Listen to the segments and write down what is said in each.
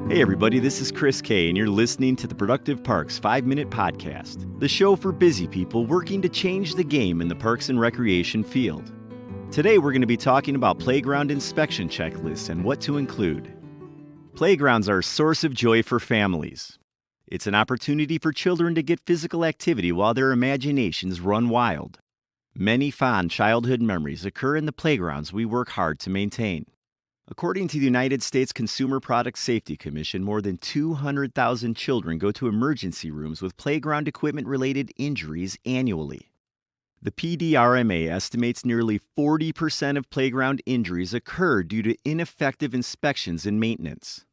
Hey everybody, this is Chris Kay, and you're listening to the Productive Parks 5-Minute Podcast, the show for busy people working to change the game in the parks and recreation field. Today we're going to be talking about playground inspection checklists and what to include. Playgrounds are a source of joy for families. It's an opportunity for children to get physical activity while their imaginations run wild. Many fond childhood memories occur in the playgrounds we work hard to maintain. According to the United States Consumer Product Safety Commission, more than 200,000 children go to emergency rooms with playground equipment-related injuries annually. The PDRMA estimates nearly 40% of playground injuries occur due to ineffective inspections and maintenance.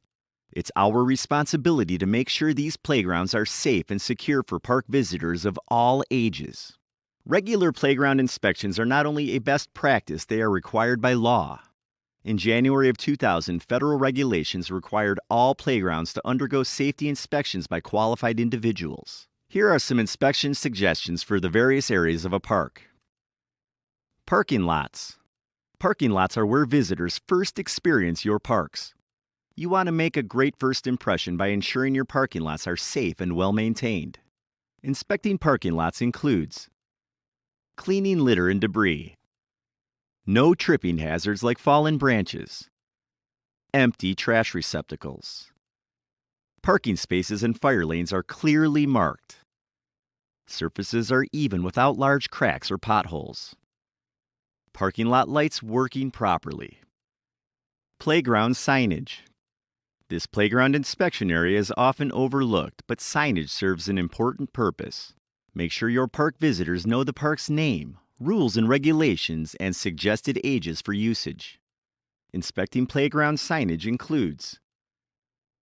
It's our responsibility to make sure these playgrounds are safe and secure for park visitors of all ages. Regular playground inspections are not only a best practice, they are required by law. In January of 2000, federal regulations required all playgrounds to undergo safety inspections by qualified individuals. Here are some inspection suggestions for the various areas of a park. Parking lots. Parking lots are where visitors first experience your parks. You want to make a great first impression by ensuring your parking lots are safe and well maintained. Inspecting parking lots includes cleaning litter and debris. No tripping hazards like fallen branches. Empty trash receptacles. Parking spaces and fire lanes are clearly marked. Surfaces are even without large cracks or potholes. Parking lot lights working properly. Playground signage. This playground inspection area is often overlooked, but signage serves an important purpose. Make sure your park visitors know the park's name, rules and regulations, and suggested ages for usage. Inspecting playground signage includes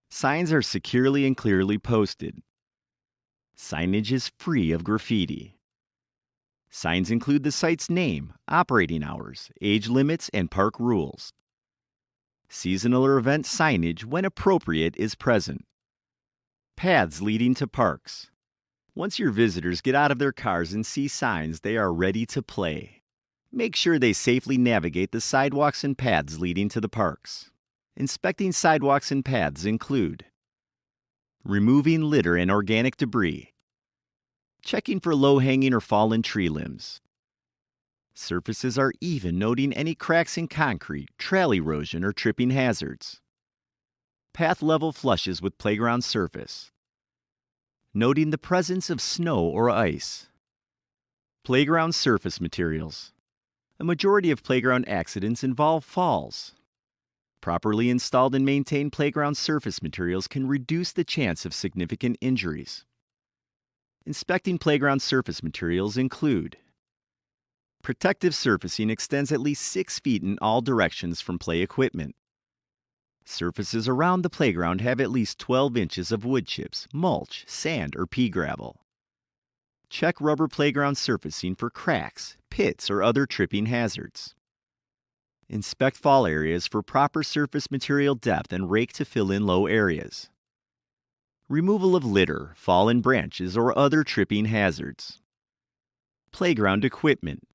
signs are securely and clearly posted. Signage is free of graffiti. Signs include the site's name, operating hours, age limits, and park rules. Seasonal or event signage, when appropriate, is present. Paths leading to parks. Once your visitors get out of their cars and see signs, they are ready to play. Make sure they safely navigate the sidewalks and paths leading to the parks. Inspecting sidewalks and paths include removing litter and organic debris, checking for low-hanging or fallen tree limbs. Surfaces are even, noting any cracks in concrete, trail erosion, or tripping hazards. Path level flushes with playground surface. Noting the presence of snow or ice. Playground surface materials. A majority of playground accidents involve falls. Properly installed and maintained playground surface materials can reduce the chance of significant injuries. Inspecting playground surface materials include protective surfacing extends at least 6 feet in all directions from play equipment. Surfaces around the playground have at least 12 inches of wood chips, mulch, sand, or pea gravel. Check rubber playground surfacing for cracks, pits, or other tripping hazards. Inspect fall areas for proper surface material depth and rake to fill in low areas. Removal of litter, fallen branches, or other tripping hazards. Playground equipment.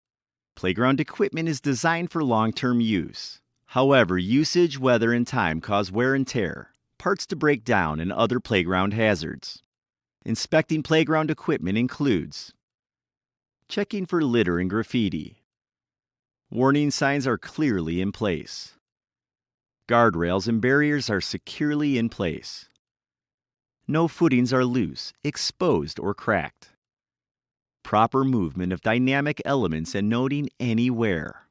Playground equipment is designed for long-term use. However, usage, weather, and time cause wear and tear, parts to break down, and other playground hazards. Inspecting playground equipment includes checking for litter and graffiti. Warning signs are clearly in place. Guardrails and barriers are securely in place. No footings are loose, exposed, or cracked. Proper movement of dynamic elements and noting any wear.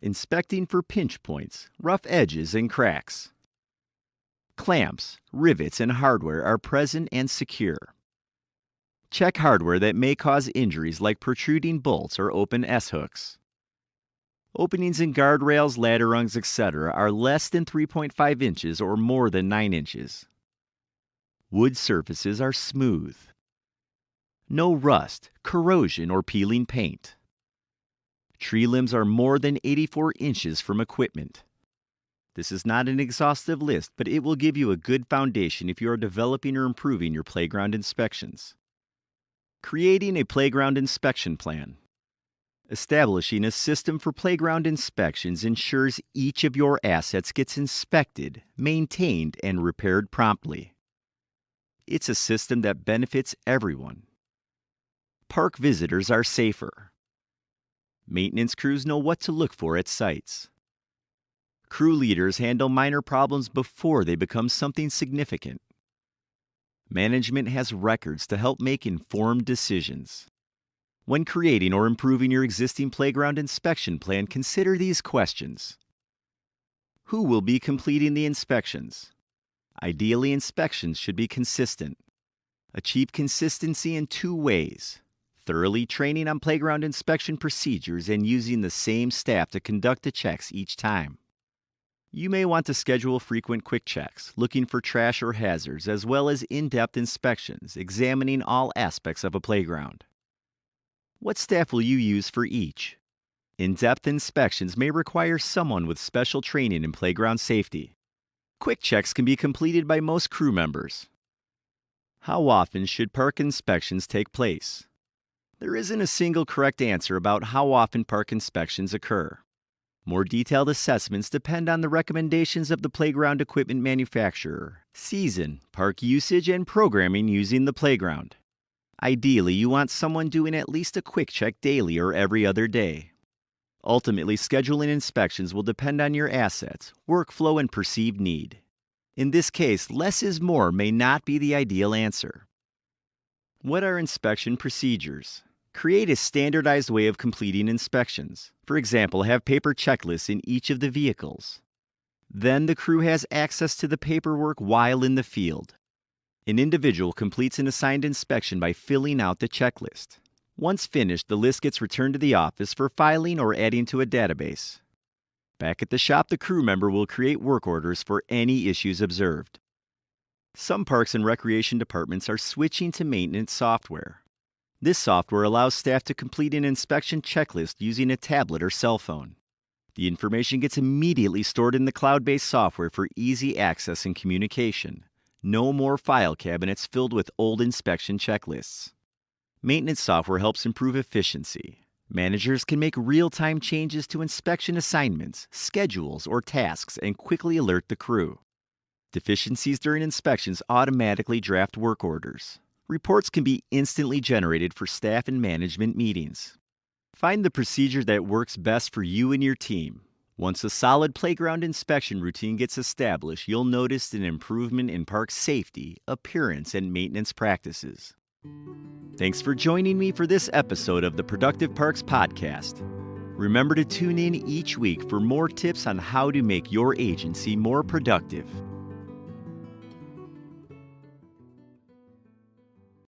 Inspecting for pinch points, rough edges, and cracks. Clamps, rivets, and hardware are present and secure. Check hardware that may cause injuries like protruding bolts or open S-hooks. Openings in guardrails, ladder rungs, etc. are less than 3.5 inches or more than 9 inches. Wood surfaces are smooth. No rust, corrosion, or peeling paint. Tree limbs are more than 84 inches from equipment. This is not an exhaustive list, but it will give you a good foundation if you are developing or improving your playground inspections. Creating a playground inspection plan. Establishing a system for playground inspections ensures each of your assets gets inspected, maintained, and repaired promptly. It's a system that benefits everyone. Park visitors are safer. Maintenance crews know what to look for at sites. Crew leaders handle minor problems before they become something significant. Management has records to help make informed decisions. When creating or improving your existing playground inspection plan, consider these questions. Who will be completing the inspections? Ideally, inspections should be consistent. Achieve consistency in 2 ways: thoroughly training on playground inspection procedures and using the same staff to conduct the checks each time. You may want to schedule frequent quick checks, looking for trash or hazards, as well as in-depth inspections, examining all aspects of a playground. What staff will you use for each? In-depth inspections may require someone with special training in playground safety. Quick checks can be completed by most crew members. How often should park inspections take place? There isn't a single correct answer about how often park inspections occur. More detailed assessments depend on the recommendations of the playground equipment manufacturer, season, park usage, and programming using the playground. Ideally, you want someone doing at least a quick check daily or every other day. Ultimately, scheduling inspections will depend on your assets, workflow, and perceived need. In this case, less is more may not be the ideal answer. What are inspection procedures? Create a standardized way of completing inspections. For example, have paper checklists in each of the vehicles. Then the crew has access to the paperwork while in the field. An individual completes an assigned inspection by filling out the checklist. Once finished, the list gets returned to the office for filing or adding to a database. Back at the shop, the crew member will create work orders for any issues observed. Some parks and recreation departments are switching to maintenance software. This software allows staff to complete an inspection checklist using a tablet or cell phone. The information gets immediately stored in the cloud-based software for easy access and communication. No more file cabinets filled with old inspection checklists. Maintenance software helps improve efficiency. Managers can make real-time changes to inspection assignments, schedules, or tasks and quickly alert the crew. Deficiencies during inspections automatically draft work orders. Reports can be instantly generated for staff and management meetings. Find the procedure that works best for you and your team. Once a solid playground inspection routine gets established, you'll notice an improvement in park safety, appearance, and maintenance practices. Thanks for joining me for this episode of the Productive Parks Podcast. Remember to tune in each week for more tips on how to make your agency more productive.